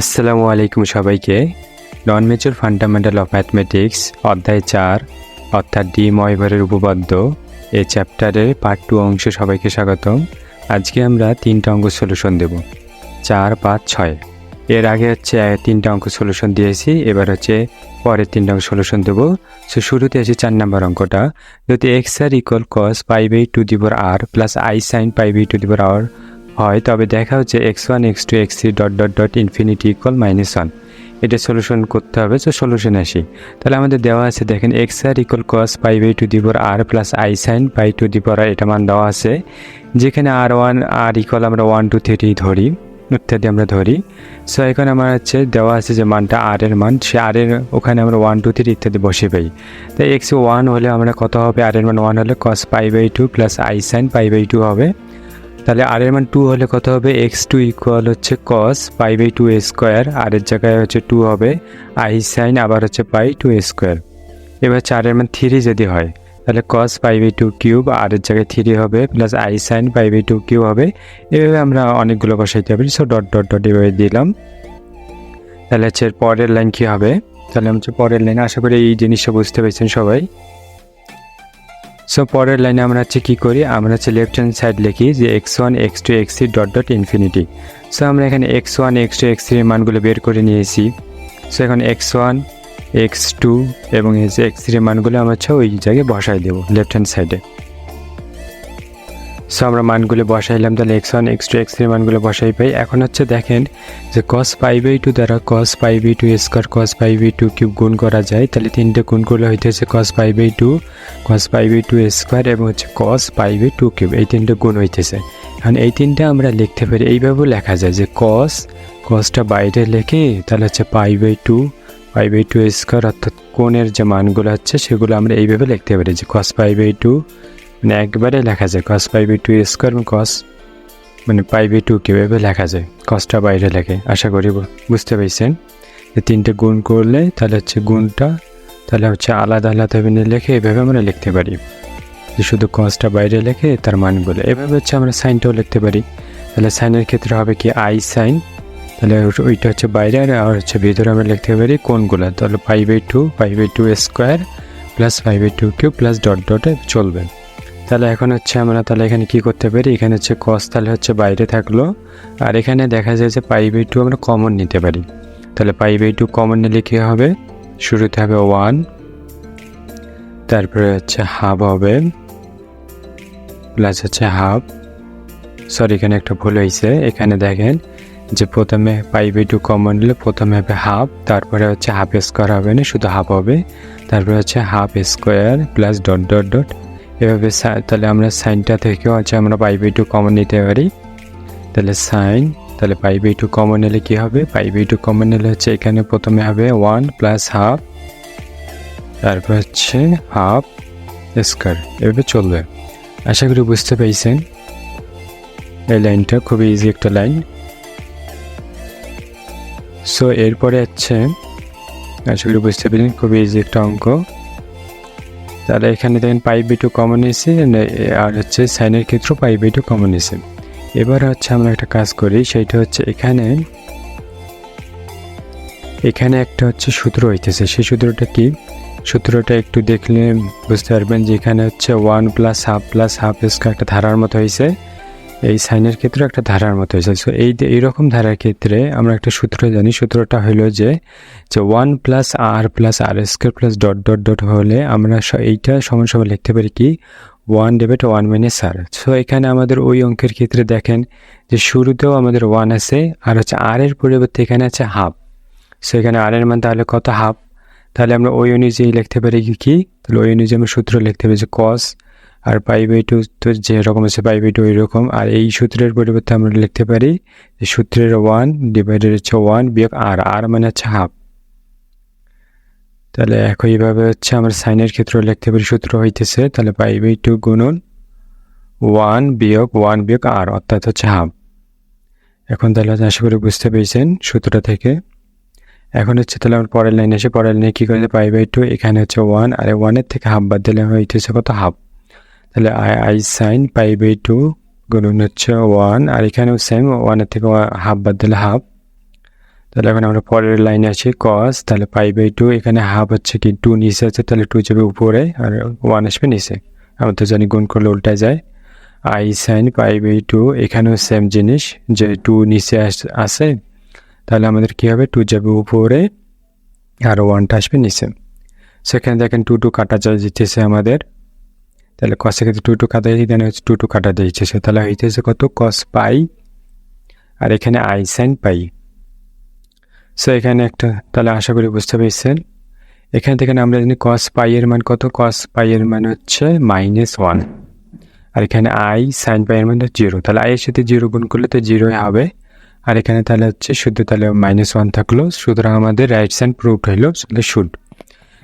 আসসালামু আলাইকুম সবাইকে। নন মেজর ফান্ডামেন্টাল অফ ম্যাথমেটিক্স অধ্যায় 4 অর্থাৎ ডি ময়ভরের উপপাদ্য এই চ্যাপ্টারের পার্ট 2 অংশে সবাইকে স্বাগতম। আজকে আমরা 3টা অঙ্ক সলিউশন দেব, 4, 5, 6। এর আগে হচ্ছে 3টা অঙ্ক সলিউশন দিয়েছি, এবার হচ্ছে পরের 3টা অঙ্ক সলিউশন দেব। সো শুরুতে আছে 4 নম্বর অঙ্কটা। যদি x r equal cos pi by two the power r plus I sine pi by two the power r হয়, তবে দেখা হচ্ছে x1 x2 x3 dot dot dot infinity equal -1। এটা সলিউশন করতে হবে। তো সলিউশন আসি, তাহলে আমাদের দেওয়া আছে, দেখেন x r equal cos pi by two the power r plus I sine pi two the power, এটা মান দেওয়া আছে। যেখানে r1 আর ইকুয়াল আমরা 1 2 3 ধরি, ইত্যাদি আমরা ধরি। সো এখানে আমার হচ্ছে দেওয়া আছে যে মানটা আর এর মান, সে আর এর ওখানে আমরা 1 2 3 ইত্যাদি বসে পাই। তাই এক্স 1 হলে আমরা কত হবে, আর এর মান 1 হলে cos pi by two plus I sine pi by two হবে। তাহলে আর এর মান 2 হলে কত হবে, x2 ইকুয়াল হচ্ছে cos পাই বাই 2 স্কোয়ার, আর এর জায়গায় হচ্ছে 2 হবে, আই সাইন আবার হচ্ছে পাই 2 স্কোয়ার। এবার 4 এর মান 3 যদি হয়, তাহলে cos পাই বাই 2 কিউব, আর এর জায়গায় 3 হবে, plus I sine pi by 2 cube হবে। এভাবে আমরা অনেকগুলো বসাইতে পারি। সো ডট ডট ডট এভাবে দিলাম। তাহলে হচ্ছে পরের লাইন কী হবে, তাহলে হচ্ছে পরের লাইন, আশা করি এই জিনিসটা বুঝতে পেরেছেন সবাই। সো পরের লাইনে আমরা হচ্ছে কী করি, আমরা হচ্ছে লেফট হ্যান্ড সাইড লিখি যে x1 x2 x3 dot dot infinity. So আমরা এখানে x1 x2 x3 এর মানগুলো বের করে নিয়েছি। সো এখন x1 x2 এবং x3 এর মানগুলো আমরা হচ্ছে ওই জায়গায় বসাই দেবো লেফট হ্যান্ড সাইডে। সো আমরা মানগুলো বসাইলাম, তাহলে x1 x2 x3 এর মানগুলো বসাই পাই। এখন হচ্ছে দেখেন যে cos পাই বাই 2 দ্বারা cos pi by 2 square cos pi by 2 cube গুণ করা যায়। তাহলে 3টে গুণ করলে হইতেছে cos pi by 2 cos pi by 2 square এবং হচ্ছে cos পাই বাই 2 কিউব, এই 3টে গুণ হইতেছে। এখন এই 3টে আমরা লিখতে পারি, এইভাবেও লেখা যায় যে cosটা বাইরে লিখে তাহলে হচ্ছে পাই বাই 2 স্কোয়ার, অর্থাৎ কোণের যে মানগুলো হচ্ছে সেগুলো আমরা এইভাবে লিখতে পারি যে cos পাই বাই 2 মানে একবারে লেখা যায় cos পাই বাই 2 স্কোয়ার এবং cos মানে পাই বাই 2 কীভাবে লেখা যায়, কসটা বাইরে লেখে। আশা করি বুঝতে পেরেছেন। যে 3টে গুণ করলে তাহলে হচ্ছে গুণটা তাহলে হচ্ছে আলাদা আলাদাভাবে লিখে এভাবে আমরা লিখতে পারি যে শুধু কসটা বাইরে লেখে তার মানগুলো। এভাবে হচ্ছে আমরা সাইনটাও লিখতে পারি। তাহলে সাইনের ক্ষেত্রে হবে কি আই সাইন, তাহলে ওইটা হচ্ছে বাইরে, আর হচ্ছে ভিতরে আমরা লিখতে পারি কোনগুলো, তাহলে pi by 2 square plus pi by 2 cube plus dot ডটে চলবে। তাহলে এখন হচ্ছে আমরা তাহলে এখানে কি করতে পারি, এখানে হচ্ছে cos তাহলে হচ্ছে বাইরে থাকলো, আর এখানে দেখা যায় যে পাই বাই 2 আমরা কমন নিতে পারি। তাহলে পাই বাই 2 কমন নিলে কী হবে, শুরুতে হবে 1, তারপরে হচ্ছে হাফ হবে, প্লাস হচ্ছে হাফ, সরি এখানে একটা ভুল হয়েছে। এখানে দেখেন যে প্রথমে পাই বাই 2 কমন নিলে প্রথমে হবে হাফ, তারপরে হচ্ছে হাফ স্কোয়ার হবে না, শুধু হাফ হবে, তারপরে হচ্ছে half square plus dot dot dot এভাবে। তাহলে আমরা সাইনটা থেকেও হচ্ছে আমরা পাই বাই 2 কমন নিতে পারি। তাহলে সাইন, তাহলে পাই বাই 2 কমন নিলে কী হবে, পাই বাই 2 কমন নিলে হচ্ছে এখানে প্রথমে হবে 1 প্লাস হাফ, তারপর হচ্ছে হাফ স্কোয়ার, এভাবে চলবে। আশা করি বুঝতে পেরেছেন। এই লাইনটা খুবই ইজি একটা লাইন। সো এরপরে হচ্ছে আশা করি বুঝতে পেরেছেন, খুবই ইজি একটা অঙ্ক। তাহলে এখানে দেখেন পাই বাই 2 কমন এসে, আর হচ্ছে সাইনের ক্ষেত্রে পাই বাই 2 কমন এসে। এবার হচ্ছে আমরা একটা কাজ করি, সেইটা হচ্ছে এখানে একটা হচ্ছে সূত্র হইতেছে। সেই সূত্রটা কি, সূত্রটা একটু দেখলে বুঝতে পারবেন যে এখানে হচ্ছে 1 প্লাস হাফ স্কোয়ার একটা ধারার মতো হয়েছে, এই সাইনের ক্ষেত্রে একটা ধারার মতো হয়েছে। সো এইরকম ধারার ক্ষেত্রে আমরা একটা সূত্র জানি, সূত্রটা হলো যে 1 plus r square plus dot dot dot হলে আমরা এইটা সমান সমান লিখতে পারি কি 1 ডিভাইড 1 মাইনাস আর। সো এখানে আমাদের ওই অঙ্কের ক্ষেত্রে দেখেন যে শুরুতেও আমাদের 1 আছে, আর হচ্ছে আর এর পরিবর্তে এখানে আছে হাফ। সো এখানে আর এর মান তাহলে কত, হাফ। তাহলে আমরা ওই অনুযায়ী লিখতে পারি কি, তাহলে ওই অনুযায়ী আমরা সূত্র লিখতে পারি যে কস আর পাই বাই 2 তো যেরকম আছে পাই বাই 2 এরকম, আর এই সূত্রের পরিবর্তে আমরা লিখতে পারি যে সূত্রের 1 ডিভাইডেড হচ্ছে 1 বিয়োগ আর মানে হচ্ছে হাফ। তাহলে একইভাবে হচ্ছে আমরা সাইনের ক্ষেত্রেও লিখতে পারি, সূত্র হইতেছে তাহলে পাই বাই 2 গুণন 1 বিয়োগ আর, অর্থাৎ হচ্ছে হাফ। এখন তাহলে আশা করি বুঝতে পেরেছেন সূত্রটা থেকে। এখন হচ্ছে তাহলে আমরা পরের লাইনে এসে পরের লাইনে কী করে, পাই বাই 2 এখানে হচ্ছে 1, আর 1-এর থেকে হাফ বাদ দিলে হইতেছে কত, হাফ। তাহলে আই সাইন পাই বাই 2 গুণন হচ্ছে 1, আর এখানেও সেম 1-এর থেকে হাফ বাদ দিলে হাফ, তাহলে এখন আমরা পরের লাইনে আছি কস, তাহলে পাই বাই টু, এখানে হাফ হচ্ছে কি 2 নিচে আছে, তাহলে 2 যাবে উপরে আর 1 আসবে নিচে। আমরা তো জানি গুণ করলে উল্টায় যায়। I sine pi by two, এখানেও সেম জিনিস, যে 2 নিচে আসে, তাহলে আমাদের কী হবে, 2 যাবে উপরে আর 1টা আসবে নিচে। সেখানে দেখেন 2 কাটা যেতেছে আমাদের, তাহলে কসের ক্ষেত্রে 2 কাটা যায়, এখানে হচ্ছে 2 কাটা দিয়েছে, তাহলে হইতেছে কত, কস পাই, আর এখানে আই সাইন পাই। সো এখানে একটা, তাহলে আশা করি বুঝতে পেরেছেন। এখান থেকে আমরা জানি কস পাই এর মান কত, কস পাই এর মান হচ্ছে -1, আর এখানে আই সাইন পাই এর মান 0, তাহলে আই এর সাথে 0 গুণ করলে তো 0 হবে, আর এখানে তাহলে হচ্ছে শুধু তাহলে -1 থাকলো, সুতরাং আমাদের রাইট সাইড প্রুভড হইলো, তাহলে শুড।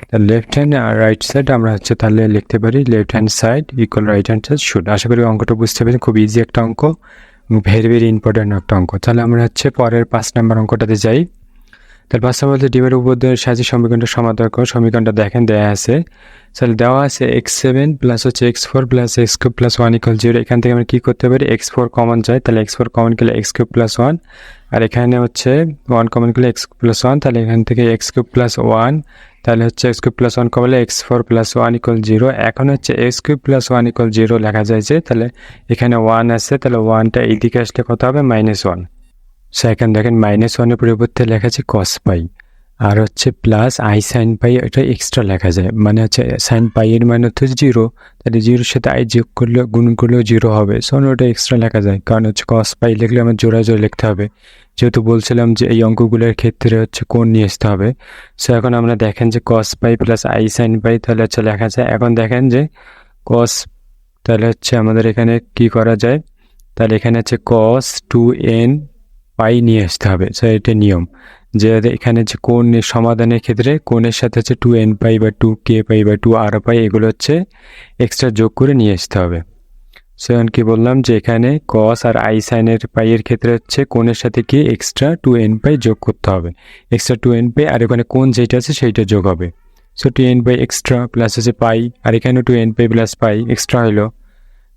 তাহলে লেফট হ্যান্ড আর রাইট সাইড আমরা হচ্ছে তাহলে লিখতে পারি left hand side equal right hand side should. আশা করি অঙ্কটা বুঝতে পেরেছেন, খুব ইজি একটা অঙ্ক, ভেরি ভেরি ইম্পর্টেন্ট একটা অঙ্ক। তাহলে আমরা হচ্ছে পরের 5 নম্বর অঙ্কটাতে যাই। তাহলে 5 নম্বর ডিমের উপদ্রয়ের সাহায্যে সমীকরণটা সমাধান করো। সমীকরণটা দেখেন দেয়া আছে, তাহলে দেওয়া আছে x7 প্লাস হচ্ছে x4 plus x3 plus 1 equal 0। এখান থেকে আমরা কী করতে পারি, x4 কমন যায়, তাহলে x4 কমন করলে x3 প্লাস 1, আর এখানে হচ্ছে 1 কমন করলে x প্লাস 1, তাহলে এখান থেকে x3 প্লাস 1, তাহলে হচ্ছে x3 প্লাস 1 কমলে x4 প্লাস 1 ইকুয়াল 0। এখন হচ্ছে x3 প্লাস 1 ইকুয়াল 0 লেখা যায় যে, তাহলে এখানে 1 আছে, তাহলে 1টা এইদিকে আসলে কত হবে, -1। সো এখানে দেখেন -1-এর পরিবর্তে লেখা আছে কস পাই, আর হচ্ছে প্লাস আই সাইন পাই, এটা এক্সট্রা লেখা যায়, মানে হচ্ছে সাইন পাই এর মান হচ্ছে 0, তাহলে 0-এর সাথে আই যোগ করলে গুণ করলেও 0 হবে, সো ওটা এক্সট্রা লেখা যায়, কারণ হচ্ছে কস পাই লিখলে আমার জোড়া জোড়া লিখতে হবে, যেহেতু বলছিলাম যে এই অঙ্কগুলোর ক্ষেত্রে হচ্ছে কোণ নিয়ে আসতে হবে। সো এখন আমরা দেখেন যে cos pi plus I sine pi, তাহলে হচ্ছে লেখা যায়। এখন দেখেন যে কস, তাহলে হচ্ছে আমাদের এখানে কি করা যায়, তাহলে এখানে হচ্ছে কস 2n পাই নিয়ে আসতে হবে। সো এটা নিয়ম যে এখানে যে কোণ সমাধানের ক্ষেত্রে কোণের সাথে হচ্ছে 2n পাই বা 2k পাই বা 2r পাই, এগুলো হচ্ছে এক্সট্রা যোগ করে নিয়ে আসতে হবে। সো এখন কি বললাম যে এখানে কস আর আই সাইনের পাইয়ের ক্ষেত্রে হচ্ছে কোণের সাথে কি এক্সট্রা 2n পাই যোগ করতে হবে, এক্সট্রা 2n পাই, আর এখানে কোণ যেটা আছে সেইটা যোগ হবে। সো 2n পাই এক্সট্রা প্লাস হচ্ছে পাই, আর এখানেও 2n পাই প্লাস পাই এক্সট্রা হলো।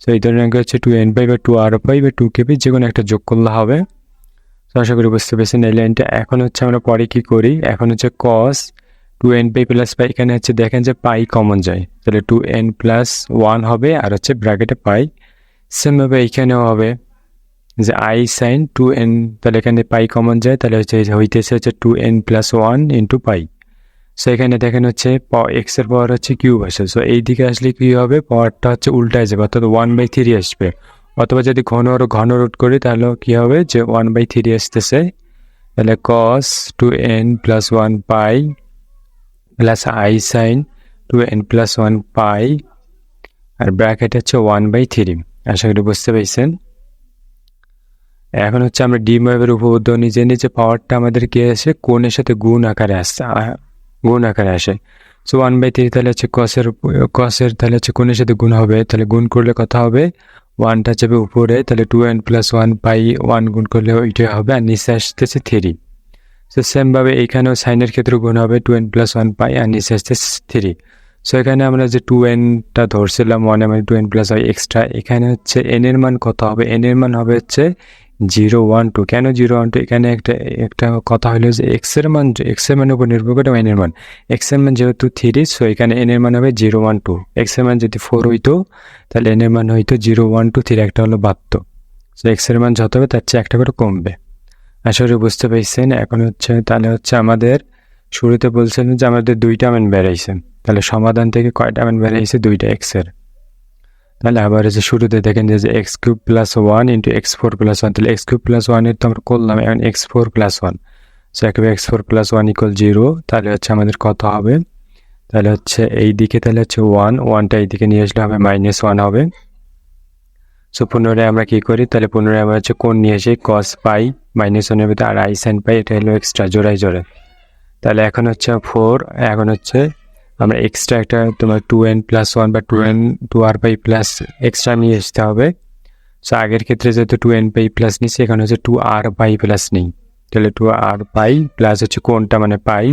সো এই ধরনের অঙ্ক হচ্ছে 2n পাই বা 2r পাই বা 2k পাই, যে কোনো একটা যোগ করলে হবে। তো আশা করি বুঝতে পেরেছেন এই লাইনটা। এখন হচ্ছে আমরা পরে কি করি, এখন হচ্ছে কস 2n পাই প্লাস পাই, এখানে হচ্ছে দেখেন যে পাই কমন যায়, তাহলে 2n প্লাস 1 হবে, আর হচ্ছে ব্র্যাকেটে পাই। সেমভাবে এইখানেও হবে যে আই সাইন 2n, তাহলে এখানে পাই কমন যায়, তাহলে হচ্ছে হইতেছে হচ্ছে 2n প্লাস 1 ইন্টু পাই। সো এখানে দেখেন হচ্ছে x এর পাওয়ার হচ্ছে কিউব আসে, সো এই দিকে আসলে কী হবে, পাওয়ারটা হচ্ছে উল্টায় যাবে, অর্থাৎ 1/3 আসবে, অথবা যদি ঘন রুট করি তাহলেও কী হবে যে 1/3 আসতেছে। তাহলে cos 2n plus 1 pi plus I sine 2n plus 1 pi, আর ব্র্যাকেট হচ্ছে 1/3। আশা করি বুঝতে পেরেছেন। এখন হচ্ছে আমরা ডি ময়ভরের উপপাদ্য নিজে নিজে পাওয়ারটা আমাদের কি আসে, কোণের সাথে গুণ আকারে আসে। সো 1/3, তাহলে হচ্ছে কসের তাহলে হচ্ছে কোণের সাথে গুণ হবে, তাহলে গুণ করলে কত হবে, 1টা যাবে উপরে, তাহলে 2n প্লাস 1 পাই 1 গুণ করলে ওইটাই হবে, আর নিচে আসতেছে 3। সো সেমভাবে এইখানেও সাইনের ক্ষেত্রে গুণ হবে, 2n প্লাস 1 পাই আর নিচে আসতেছে 3। সো এখানে আমরা যে 2nটা ধরছিলাম 1 মানে 2n প্লাস হয় এক্সট্রা, এখানে হচ্ছে n এর মান কত হবে, n এর মান হবে হচ্ছে 0 1 2। কেন 0 1 2, এখানে একটা কথা হলো যে x এর মানের উপর নির্ভর করে n এর মান, x এর মান যেহেতু 3, সো এখানে n এর মান হবে 0 1 2। x এর মান যদি 4 হইতো তাহলে n এর মান হইতো 0 1 2 3, একটা হলো বাধ্য। সো x এর মান যত হবে তার চেয়ে একটা করে কমবে। আশা করি বুঝতে পেরেছেন। এখন হচ্ছে তাহলে হচ্ছে আমাদের শুরুতে বলছিলেন যে আমাদের 2টা মান বেরাইছে, তাহলে সমাধান থেকে কয়টা মান বেরাইছে, 2টা x এর। তাহলে আবার যে শুরুতে দেখেন যে x³ plus 1 into x4 plus 1, তাহলে x³ প্লাস 1 এর তো আমরা করলাম, এখন x4 প্লাস 1, সো একেবারে x4 প্লাস 1 ইকুয়াল 0। তাহলে হচ্ছে আমাদের কত হবে, তাহলে হচ্ছে এই দিকে তাহলে হচ্ছে 1টা এই দিকে নিয়ে আসলে হবে -1 হবে। সো পুনরায় আমরা কি করি, তাহলে পুনরায় আমরা হচ্ছে কোণ নিয়ে আসি, cos পাই -1 এর ভিতরে আর আই সাইন পাই, এটা হলো এক্সট্রা জোড়ায়। তাহলে এখন হচ্ছে 4, এখন হচ্ছে আমরা এক্সট্রা একটা তোমার 2n প্লাস 1 বা 2r পাই প্লাস এক্সট্রা নিয়ে আসতে হবে। সো আগের ক্ষেত্রে যেহেতু 2n পাই প্লাস নিচ্ছি, এখানে হচ্ছে 2r পাই প্লাস নেই, তাহলে 2r পাই প্লাস হচ্ছে কোণটা মানে পাই,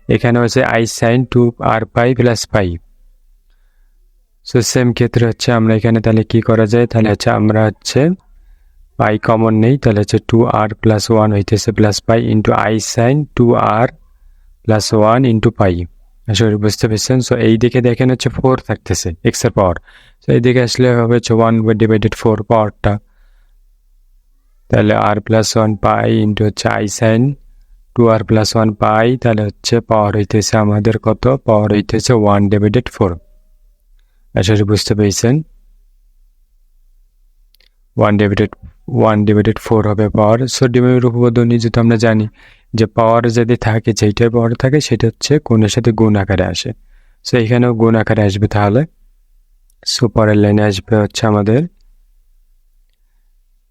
এখানে হচ্ছে I sine 2r pi plus pi. So same ক্ষেত্রে হচ্ছে আমরা এখানে তাহলে কি করা যায়, তাহলে হচ্ছে আমরা হচ্ছে পাই কমন নেই, তাহলে হচ্ছে 2r প্লাস 1 হইতেছে plus pi into i sine 2r plus 1 into pi. আশা করি বুঝতে পেরেছেন। সো এই দিকে দেখেন হচ্ছে 4 থাকতেছে এক্স এর পাওয়ার। সো এই দিকে আসলে হবে হচ্ছে 1/4 পাওয়ারটা, তাহলে r প্লাস 1 পাই ইন্টু হচ্ছে আই সাইন 2r প্লাস 1 পাই, তাহলে হচ্ছে পাওয়ার হইতেছে আমাদের কত, পাওয়ার হইতেছে 1/4। আশা করি বুঝতে পেরেছেন। 1/4 হবে পাওয়ার। সো ডিমের উপপাদ্য নিয়ে যদি আমরা জানি যে পাওয়ার যদি থাকে, যেইটাই পাওয়ার থাকে সেটা হচ্ছে কোণের সাথে গুণ আকারে আসে। সো এখানেও গুণ আকারে আসবে তাহলে। সো পরের লাইনে আসবে হচ্ছে আমাদের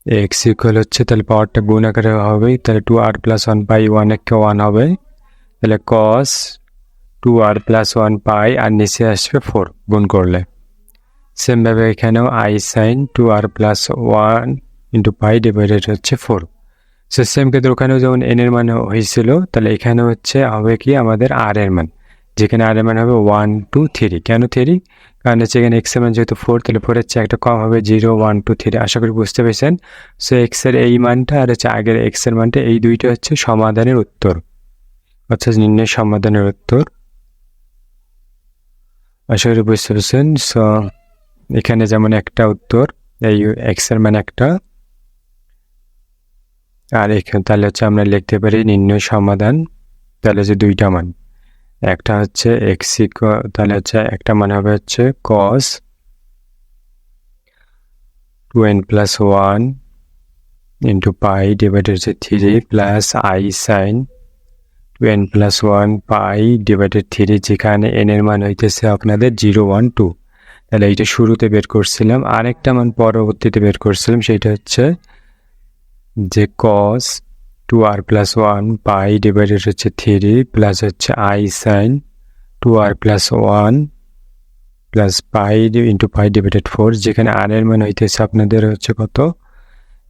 এক্স ইকুয়াল হচ্ছে, তাহলে পাওয়ারটা গুণ আকারে হবে, তাহলে 2r প্লাস 1 পাই 1 একে 1 হবে, তাহলে কস 2r প্লাস 1 পাই আর নিচে আসবে 4 গুণ করলে। সেমভাবে এখানেও I sine 2r plus 1 into pi divided হচ্ছে 4। সো সেম ক্ষেত্রে ওখানেও যেমন এন এর মান হয়েছিল, তাহলে এখানে হচ্ছে হবে কি আমাদের আর এর মান, যেখানে আর এর মান হবে 1 2 3। কেন 3? কারণ হচ্ছে এখানে এক্স এর মান যেহেতু 4, তাহলে 4 এর চেয়ে একটা কম হবে 0 1 2 3। আশা করি বুঝতে পেরেছেন। সো এক্স এর এই মানটা আর হচ্ছে আগের এক্স এর মানটা, এই দুইটা হচ্ছে সমাধানের উত্তর, অর্থাৎ নির্ণয় সমাধানের উত্তর। আশা করি বুঝতে পেরেছেন। সো এখানে যেমন একটা উত্তর, এই এক্স এর মান একটা, আর এখানে তাহলে হচ্ছে আমরা লিখতে পারি নির্ণয় সমাধান, তাহলে যে দুইটা মান, একটা হচ্ছে এক্স ইকুয়াল, তাহলে হচ্ছে একটা মান হবে হচ্ছে কস 2n প্লাস 1 ইন্টু পাই ডিভাইডেড হচ্ছে 3 plus I sine 2n plus 1 pi divided 3, যেখানে n এর মান হইতেছে আপনাদের 0 1 2। তাহলে এইটা শুরুতে বের করছিলাম, আরেকটা মান পরবর্তীতে বের করছিলাম, সেটা হচ্ছে যে কস 2r প্লাস 1 পাই ডিভাইডেড হচ্ছে 3 প্লাস হচ্ছে I sine 2r plus 1 plus pi into pi divided 4, যেখানে আর এর মান হইতেছে আপনাদের হচ্ছে কত,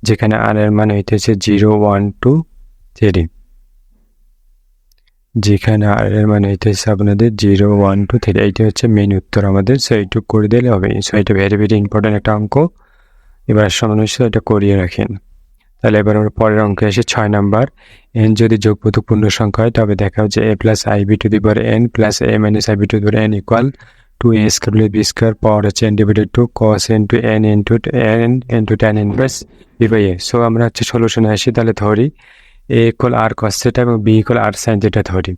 যেখানে আর এর মান হইতেছে 0 1 2 3, যেখানে আর এর মান হইতেছে আপনাদের 0 1 2 3। এইটা হচ্ছে মেইন উত্তর আমাদের। সো এইটুকু করে দিলে হবে। সো এটা ভেরি ভেরি ইম্পর্টেন্ট একটা অঙ্ক, এবার সামনে এটা করিয়ে রাখেন। তাহলে এবার আমরা পরের অঙ্কে আসি 6 নাম্বার। n যদি যোগবোধক পূর্ণ সংখ্যা হয় তবে দেখাও যে a plus ib to the power n plus a minus ib to the power n equal to a square plus b square power হচ্ছে n divided to cos n to n into tan inverse b by a। So আমরা হচ্ছে সলিউশনে আসি, তাহলে ধরি a equal r cos theta এবং b equal r sin theta ধরি।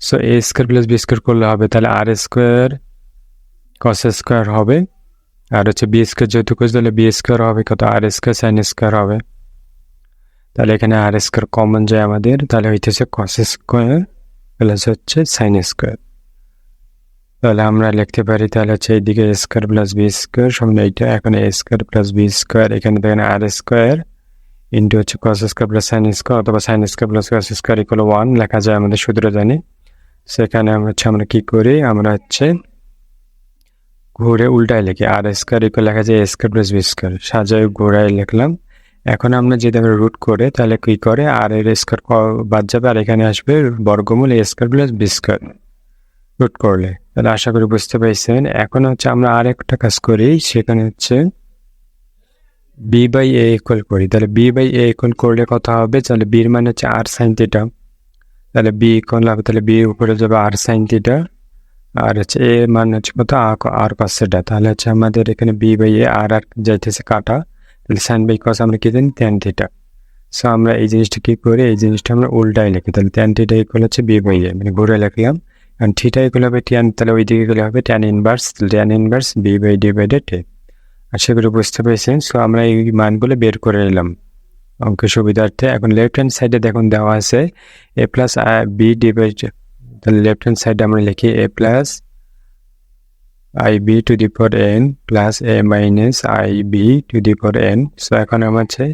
So a square plus b square করলে হবে তাহলে r স্কয়ার cos স্কয়ার হবে, আর হচ্ছে b স্কয়ার যেহেতু করছি তাহলে b স্কয়ার হবে কত, r স্কয়ার sin স্কয়ার হবে। তাহলে এখানে আর স্কয়ার কমন যায় আমাদের, তাহলে হইতেছে cos স্কয়ার প্লাস হচ্ছে sin স্কয়ার। তাহলে আমরা লিখতে পারি তাহলে হচ্ছে এইদিকে a square plus b square সমান এইটা, এখন a square plus b square, এখানে দেখেন আর স্কয়ার ইন্টু হচ্ছে cos square plus sin square, অথবা sin square plus cos square equal 1 লেখা যায়, আমাদের সূত্র জানি। সেখানে আমরা কি করি, আমরা হচ্ছে ঘুরে উল্টায় লিখি, আর স্কয়ার ইকুয়াল লেখা যায় a square plus b square, সাজায় ঘোরায় লিখলাম। এখন আমরা যদি আমরা রুট করে তাহলে কি করে, আর এর স্কয়ার বাদ যাবে আর এখানে আসবে বর্গমূল a square plus b square root করলে। তাহলে আশা করি বুঝতে পারছেন। এখন হচ্ছে আমরা আর একটা কাজ করি, সেখানে হচ্ছে b বাই a ইকুয়াল করি। তাহলে b বাই a ইকুয়াল করলে কত হবে, তাহলে b এর মান হচ্ছে r sin থিটা, তাহলে b ইকুয়াল হবে তাহলে b উপরে যাবে r sin থিটা, আর হচ্ছে a এর মান হচ্ছে কত r cos থিটা। তাহলে হচ্ছে আমাদের এখানে b বাই a আর যাইতেছে কাটা, তাহলে সাইন বাই কস আমরা কি জানি tan থিটা। সো আমরা এই জিনিসটা কি করি, এই জিনিসটা আমরা উল্টায় লিখি, তাহলে tan থিটা ইকুয়াল হচ্ছে b বাই a, মানে ঘুরে লিখলাম। কারণ থিটা ইকুয়াল হবে tan, তাহলে ওই দিকে গেলে হবে tan inverse b by d divided a। আশা করি বুঝতে পেরেছেন। সো আমরা এই মানগুলো বের করে নিলাম অঙ্কের সুবিধার্থে। এখন লেফট হ্যান্ড সাইডে দেখুন দেওয়া আছে a প্লাস b ডিভাইডেড, তাহলে লেফট হ্যান্ড সাইডে আমরা লিখি a plus ib to the power n plus a minus ib to the power n। So এখন আমার হচ্ছে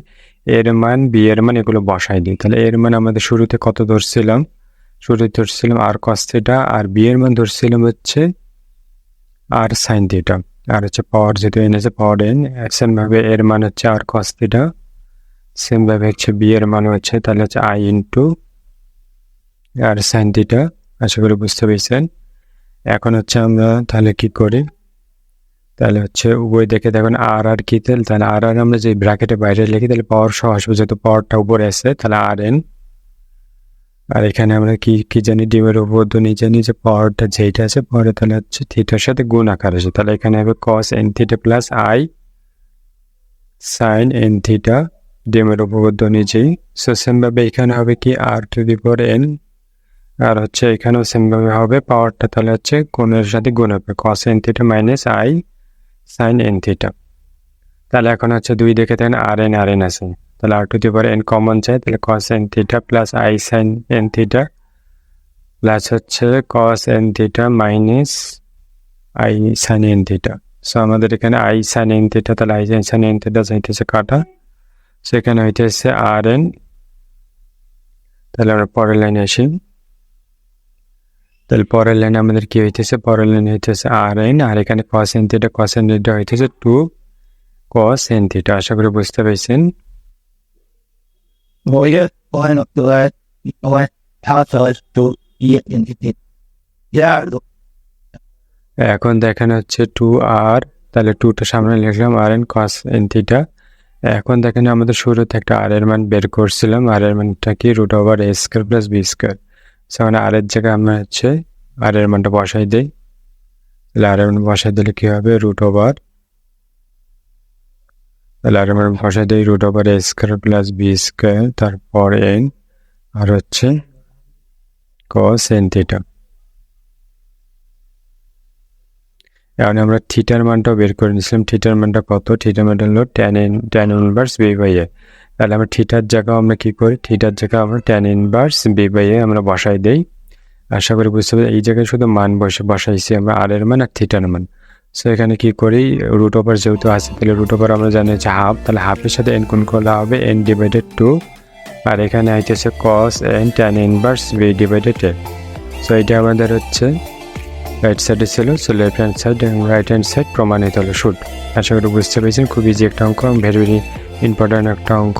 এর মান b এর মান এগুলো বসাই দিই। তাহলে এর মান আমাদের শুরুতে কত ধরছিলাম, r cos থিটা, আর b এর মান ধরছিলাম হচ্ছে r sin থিটা, আর হচ্ছে পাওয়ার যেহেতু n আছে পাওয়ার n। সেম ভাবে এর মান হচ্ছে r cos থিটা, সেম ভাবে হচ্ছে b এর মান হচ্ছে তাহলে হচ্ছে i ইন্টু r sin থিটা। আশা করি বুঝতে পেরেছেন। এখন হচ্ছে আমরা তাহলে কি করি, তাহলে হচ্ছে উভয় দেখে দেখুন আর আর কি তাহলে আর আর আমরা যে ব্র্যাকেটে বাইরে লিখি তাহলে পাওয়ার সহ আসবে, যেহেতু পাওয়ারটা উপরে আছে তাহলে আর এন। আর এখানে আমরা কি কি জানি, ডিমের উপপাদ্য নিচে নিচে পাওয়ারটা যেইটা আছে পরে তাহলে হচ্ছে থিটার সাথে গুণ আকার আছে, তাহলে এখানে হবে cos n theta plus I sine n theta, ডিমের উপপাদ্য নিচেই। সো সেমভাবে এখানে হবে কি আর টু দি পাওয়ার এন, আর হচ্ছে এখানেও সেমভাবে হবে পাওয়ারটা তাহলে হচ্ছে কোণের সাথে গুণ হবে cos n theta minus i sine n theta. তাহলে এখন হচ্ছে 2 দেখে থাকেন আর এন আছে, তাহলে r to the power n common চাই, তাহলে cos n theta plus I sine n theta plus হচ্ছে cos n theta minus i sine n theta. So আমাদের এখানে আই সাইন এন থিটা, তাহলে আই সাইন এন থিটা যাইতেছে কাটা, সেখানে হইতেছে আর এন। তাহলে আমরা পরের লাইনে আসি, তাহলে পরের লাইনে আমাদের কি হইতেছে, পরের লাইনে হইতেছে আর এন, আর এখানে কস এন থিটা হইতেছে 2 cos n থিটা। আশা করি বুঝতে পেরেছেন। এখন দেখেন হচ্ছে 2r, তাহলে 2টা সামনে লিখলাম আর এন cos n থিটা। এখন দেখেন আমাদের শুরুতে একটা আর এর মান বের করছিলাম, আর এর মানটা কি √a² প্লাস b স্কয়ার। সেখানে আর এর জায়গায় আমরা হচ্ছে আর এর মানটা বসাই দিই, তাহলে আর এর মান বসাই দিলে কি হবে √, তাহলে আর আমরা বসাই দিই √a² প্লাস b স্কয়ার, তারপর n, আর হচ্ছে cos n থিটা। এখন আমরা থিটার মানটাও বের করে নিয়েছিলাম, থিটার মানটা কত, থিটার মানটা হলো tan inverse b by a। তাহলে আমরা থিটার জায়গায় আমরা কি করি, থিটার জায়গায় আমরা tan inverse b by a আমরা বসাই দেই। আশা করি বুঝতে পারি, এই জায়গায় শুধু মান বসাইছি আমরা আর এর মান আর থিটার মান। সো এখানে কি করি, √, যেহেতু আছে তাহলে √, আমরা জানি হচ্ছে হাফ, তাহলে হাফের সাথে n গুণ করলে হবে n ডিভাইডেড 2, আর এখানে হইতেছে cos n tan inverse b divided a। So এটা আমাদের হচ্ছে রাইট সাইডে ছিল, সো লেফট হ্যান্ড সাইড এবং রাইট হ্যান্ড সাইড প্রমাণিত হলো শুট। আশা করি বুঝতে পেরেছেন, খুব ইজি একটা অঙ্ক, ভেরি ভেরি ইম্পর্ট্যান্ট একটা অঙ্ক।